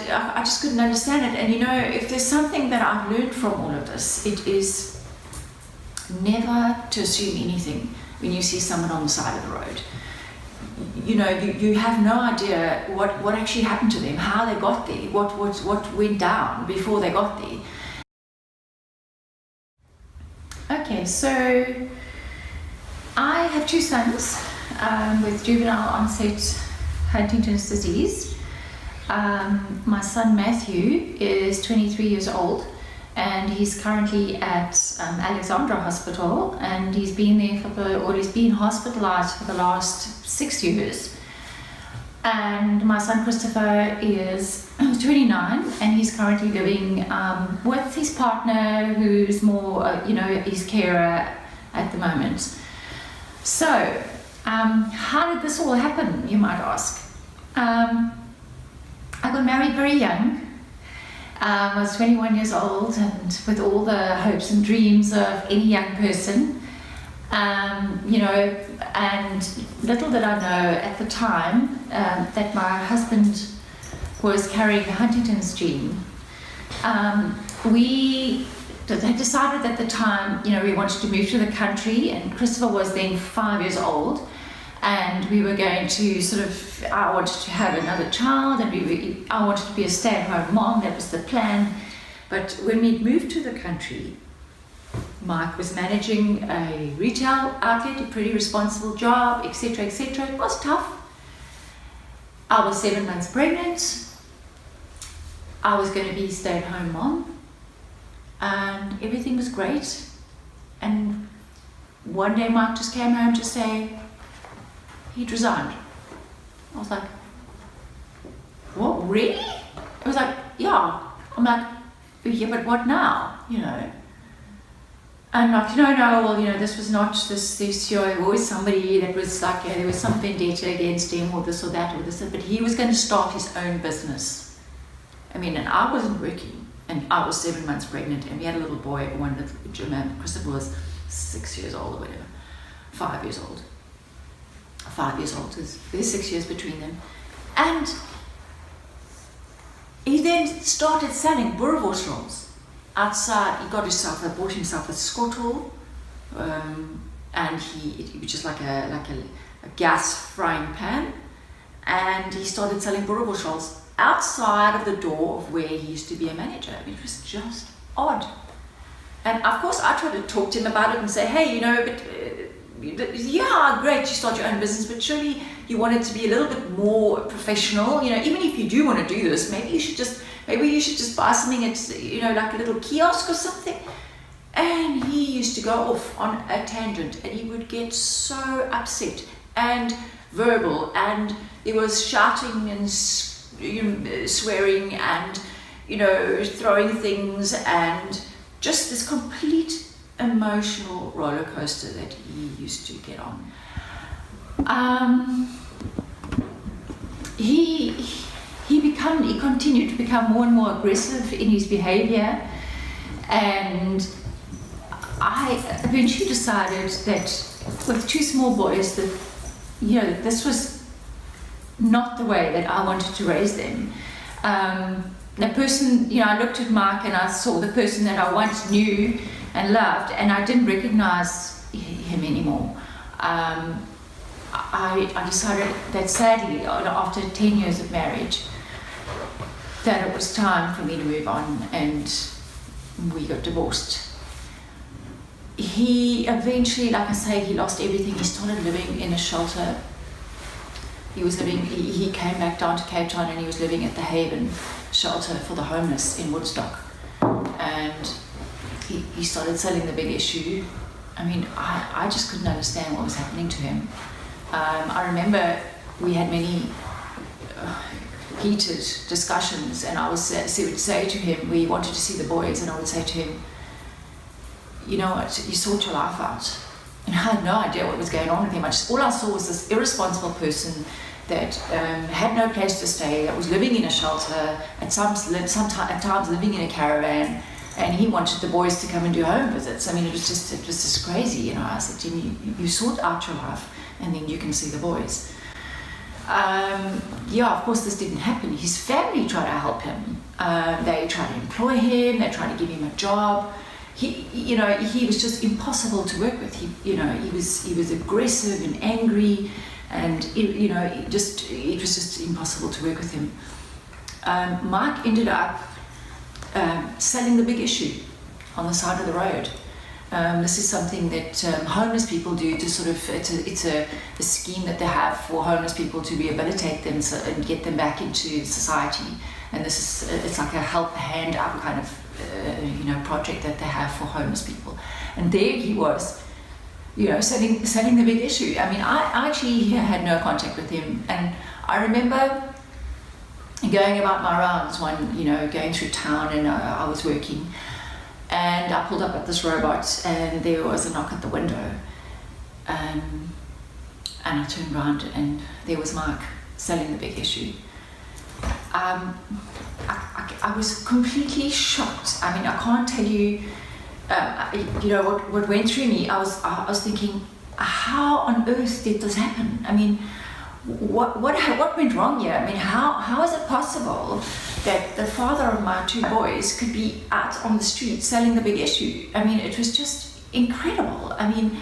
I just couldn't understand it. And you know, if there's something that I've learned from all of this, it is never to assume anything when you see someone on the side of the road. You know, you have no idea what actually happened to them, how they got there, what went down before they got there. Okay, so I have two sons with juvenile onset Huntington's disease. My son Matthew is 23 years old, and he's currently at Alexandra Hospital, and he's been there he's been hospitalized for the last 6 years. And my son Christopher is 29, and he's currently living with his partner, who's more, his carer at the moment. So, how did this all happen, you might ask? I got married very young. I was 21 years old, and with all the hopes and dreams of any young person, and little did I know at the time that my husband was carrying the Huntington's gene. We decided at the time, we wanted to move to the country, and Christopher was then 5 years old. And we were going to I wanted to have another child, and I wanted to be a stay-at-home mom. That was the plan. But when we moved to the country, Mike was managing a retail outlet, a pretty responsible job, etc., etc. It was tough. I was 7 months pregnant. I was going to be a stay-at-home mom, and everything was great. And one day Mike just came home to say he'd resigned. I was like, what, really? It was like, yeah. I'm like, yeah, but what now? And like, no, this was not this, always somebody that was like, there was some vendetta against him, or this or that, but he was going to start his own business. And I wasn't working, and I was 7 months pregnant, and we had a little boy, Christopher was 6 years old or whatever, 5 years old. 5 years old, there's 6 years between them. And he then started selling boerewors rolls outside. He bought himself a skottel, and it was just like a gas frying pan, and he started selling boerewors rolls outside of the door of where he used to be a manager. It was just odd. And of course I tried to talk to him about it and say, hey, yeah, great, you start your own business, but surely you want it to be a little bit more professional. Even if you do want to do this, maybe you should just buy something that's, like a little kiosk or something. And he used to go off on a tangent, and he would get so upset and verbal, and there was shouting and swearing and throwing things, and just this complete emotional roller coaster that he used to get on. He continued to become more and more aggressive in his behavior, and I eventually decided that with two small boys that this was not the way that I wanted to raise them. The person, I looked at Mark and I saw the person that I once knew and loved, and I didn't recognize him anymore. I decided that sadly, after 10 years of marriage, that it was time for me to move on, and we got divorced. He eventually, like I say, he lost everything. He started living in a shelter. He came back down to Cape Town, and he was living at the Haven shelter for the homeless in Woodstock. And he started selling the Big Issue. I just couldn't understand what was happening to him. I remember we had many heated discussions, and I would say to him, we wanted to see the boys, and I would say to him, you know what, you sort your life out. And I had no idea what was going on with him. All I saw was this irresponsible person that had no place to stay, that was living in a shelter, at times living in a caravan, and he wanted the boys to come and do home visits. It was just crazy. I said to him, you sort out your life, and then you can see the boys. Yeah, of course this didn't happen. His family tried to help him. They tried to employ him. They tried to give him a job. He was just impossible to work with. He was aggressive and angry, and it was just impossible to work with him. Mike ended up selling the big issue on the side of the road. This is something that homeless people do to sort of, it's a scheme that they have for homeless people to rehabilitate them and get them back into society. And it's like a help hand up kind of project that they have for homeless people. And there he was, selling the big issue. I mean, I actually had no contact with him, and I remember going about my rounds going through town, and I was working, and I pulled up at this robot, and there was a knock at the window, and I turned around, and there was Mark selling the big issue. I was completely shocked. I mean, I can't tell you, what went through me. I was thinking, how on earth did this happen? I mean, what went wrong here? I mean, how is it possible that the father of my two boys could be out on the street selling the big issue? I mean, it was just incredible. I mean,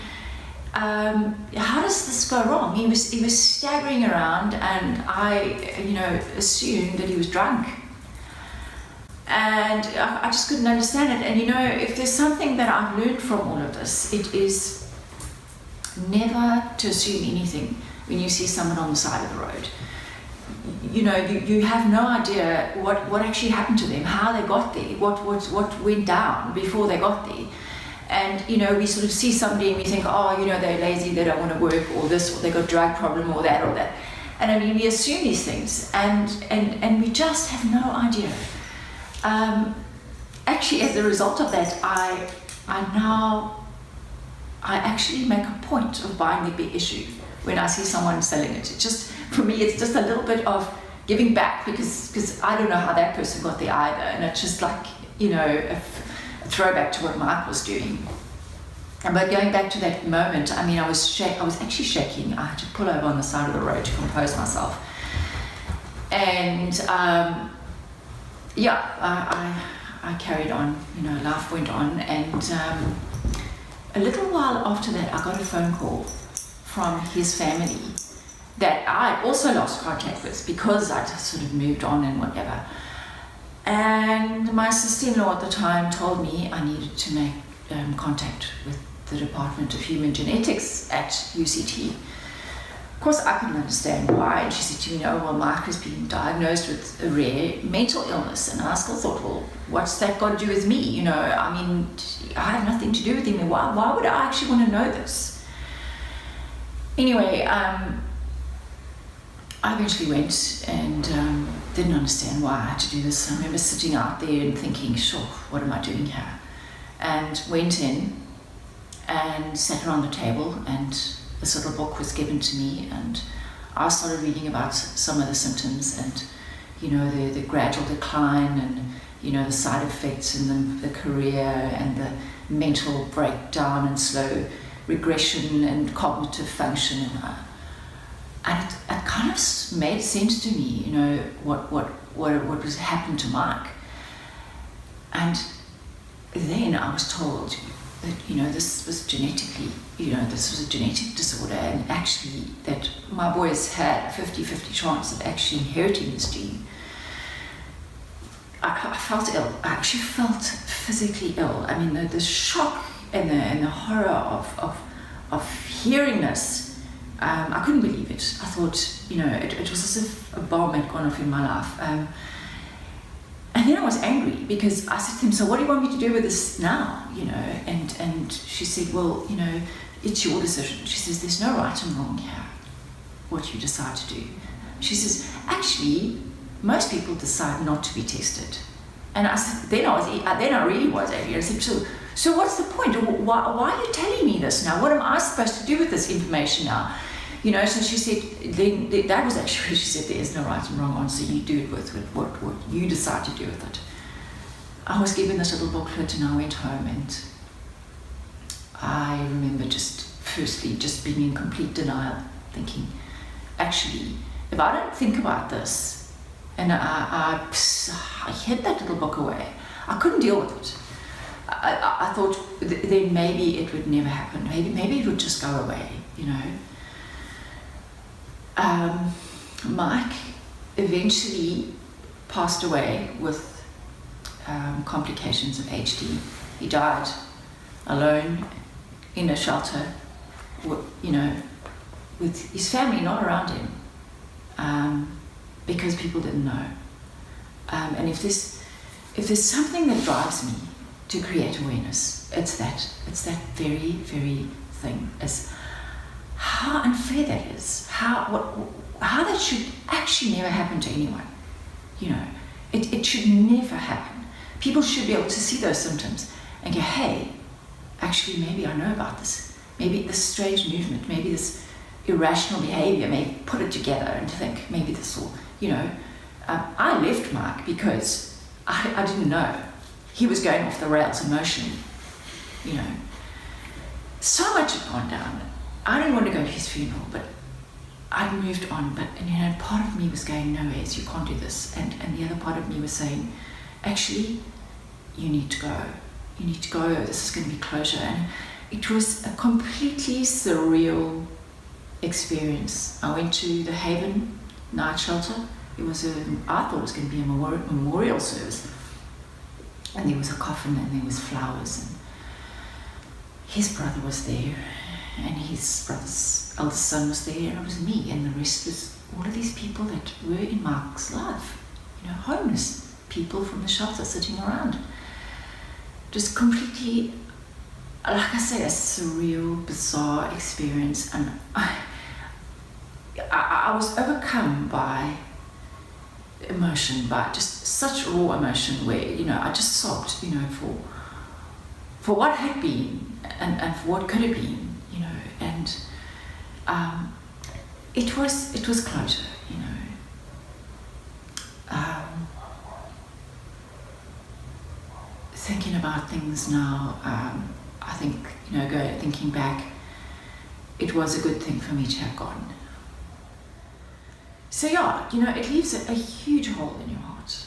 how does this go wrong? He was staggering around, and I assumed that he was drunk, and I just couldn't understand it. And if there's something that I've learned from all of this, it is never to assume anything when you see someone on the side of the road. You have no idea what actually happened to them, how they got there, what went down before they got there. And we sort of see somebody and we think, they're lazy, they don't want to work, or this, or they got a drug problem, or that, or that. And I mean, we assume these things, and we just have no idea. Actually, as a result of that, I actually make a point of buying the big issue when I see someone selling it. For me, it's just a little bit of giving back, because I don't know how that person got there either, and it's just like, a throwback to what Mark was doing. But going back to that moment, I mean, I was actually shaking. I had to pull over on the side of the road to compose myself. And I carried on, life went on. And a little while after that, I got a phone call from his family that I also lost contact with because I'd sort of moved on and whatever. And my sister-in-law at the time told me I needed to make contact with the Department of Human Genetics at UCT. Of course, I couldn't understand why. And she said to me, Mark has been diagnosed with a rare mental illness. And I still thought, well, what's that got to do with me? I mean, I have nothing to do with him. Why would I actually want to know this? Anyway, I eventually went and didn't understand why I had to do this. I remember sitting out there and thinking, sure, what am I doing here? And went in and sat around the table, and this little book was given to me, and I started reading about some of the symptoms and, the gradual decline and, the side effects and the career and the mental breakdown and slow regression and cognitive function. And it kind of made sense to me, what was happened to Mike. And then I was told that, this was genetically, this was a genetic disorder, and actually that my boys had a 50-50 chance of actually inheriting this gene. I felt ill. I actually felt physically ill. I mean, the shock and the horror of hearing this, I couldn't believe it. I thought, it was as if a bomb had gone off in my life. And then I was angry because I said to him, so what do you want me to do with this now? And she said, well, it's your decision. She says, there's no right and wrong here, what you decide to do. She says, actually, most people decide not to be tested. And I said, then I really was angry. I said, so what's the point? Why are you telling me this now? What am I supposed to do with this information now? So she said, then that was actually, she said, there is no right and wrong answer. You do it with what you decide to do with it. I was given this little booklet, and I went home, and I remember just firstly just being in complete denial, thinking, actually, if I don't think about this, and I hid that little book away, I couldn't deal with it. I thought then maybe it would never happen. Maybe it would just go away, you know. Mike eventually passed away with complications of HD. He died alone in a shelter, you know, with his family not around him, because people didn't know. And if there's something that drives me to create awareness, it's that very, very thing, is how unfair that is, how that should actually never happen to anyone. You know, it should never happen. People should be able to see those symptoms and go, hey, actually maybe I know about this. Maybe this strange movement, maybe this irrational behavior, maybe put it together and think maybe this will, you know. I left Mike because I didn't know. He was going off the rails emotionally, you know. So much had gone down. I didn't want to go to his funeral, but I'd moved on. But, and, you know, part of me was going, no ways, you can't do this. And the other part of me was saying, actually, you need to go. You need to go. This is going to be closure. And it was a completely surreal experience. I went to the Haven night shelter. I thought it was going to be a memorial service. And there was a coffin and there was flowers. And his brother was there. And his brother's eldest son was there. And it was me. And the rest was all of these people that were in Mark's life. You know, homeless people from the shelter sitting around. Just completely, like I say, a surreal, bizarre experience. And I was overcome by emotion, by just such raw emotion where, you know, I just sobbed, you know, for what had been and for what could have been, you know. And it was closure, you know. Thinking about things now, I think, you know, thinking back, it was a good thing for me to have gone. So yeah, you know, it leaves a huge hole in your heart.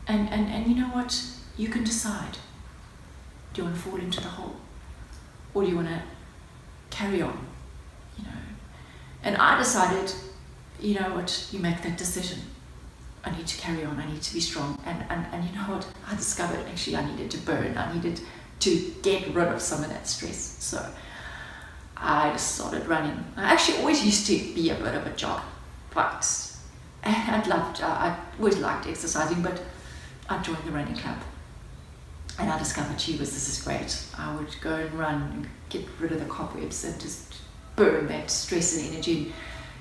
And you know what? You can decide. Do you want to fall into the hole? Or do you want to carry on? You know. And I decided, you know what, you make that decision. I need to carry on, I need to be strong. And you know what? I discovered actually I needed to burn. I needed to get rid of some of that stress. So I just started running. I actually always used to be a bit of a jogger. But I always liked exercising, but I joined the running club. And I discovered, gee whiz, this is great. I would go and run and get rid of the cobwebs and just burn that stress and energy.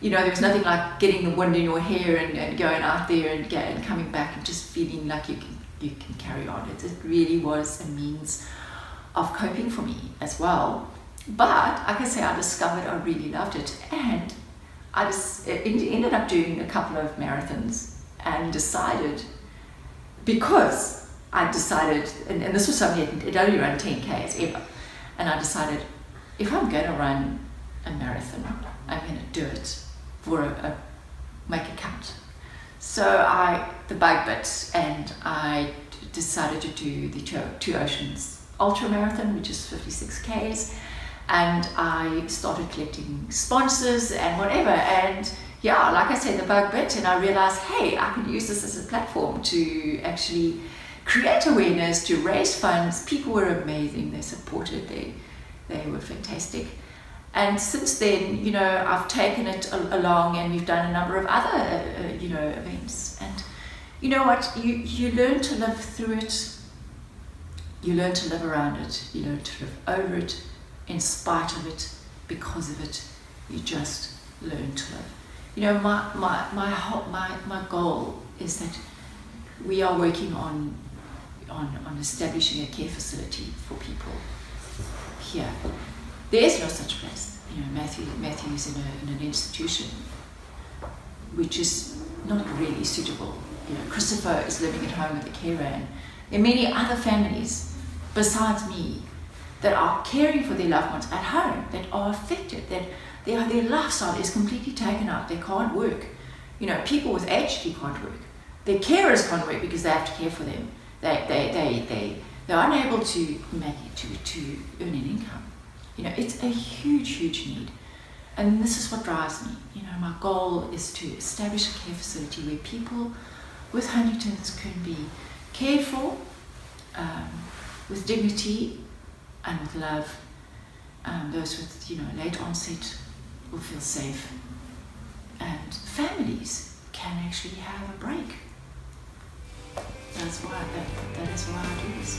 You know, there was nothing like getting the wind in your hair and going out there and coming back and just feeling like you can carry on. It really was a means of coping for me as well. But like I say, I discovered I really loved it. And I just ended up doing a couple of marathons and decided, because I decided, and this was something, it only ran 10Ks ever, and I decided, if I'm going to run a marathon, I'm going to do it for make it count. So the bug bit, and I decided to do the Two Oceans Ultra Marathon, which is 56Ks. And I started collecting sponsors and whatever, and yeah, like I said, the bug bit, and I realized, hey, I can use this as a platform to actually create awareness, to raise funds. People were amazing, they supported, they were fantastic. And since then, you know, I've taken it along, and we've done a number of other, you know, events. And you know what, you learn to live through it, you learn to live around it, you learn to live over it, in spite of it, because of it, you just learn to live. You know, my goal is that we are working on establishing a care facility for people here. There is no such place. You know, Matthew is in an institution which is not really suitable. You know, Christopher is living at home with a carer, and there are many other families besides me that are caring for their loved ones at home, that are affected, that their lifestyle is completely taken out, they can't work. people with HD can't work. Their carers can't work because they have to care for them. They're unable to make it to earn an income. It's a huge need. And this is what drives me. My goal is to establish a care facility where people with Huntington's can be cared for with dignity and with love. Those with late onset will feel safe, and families can actually have a break. That is why I do this.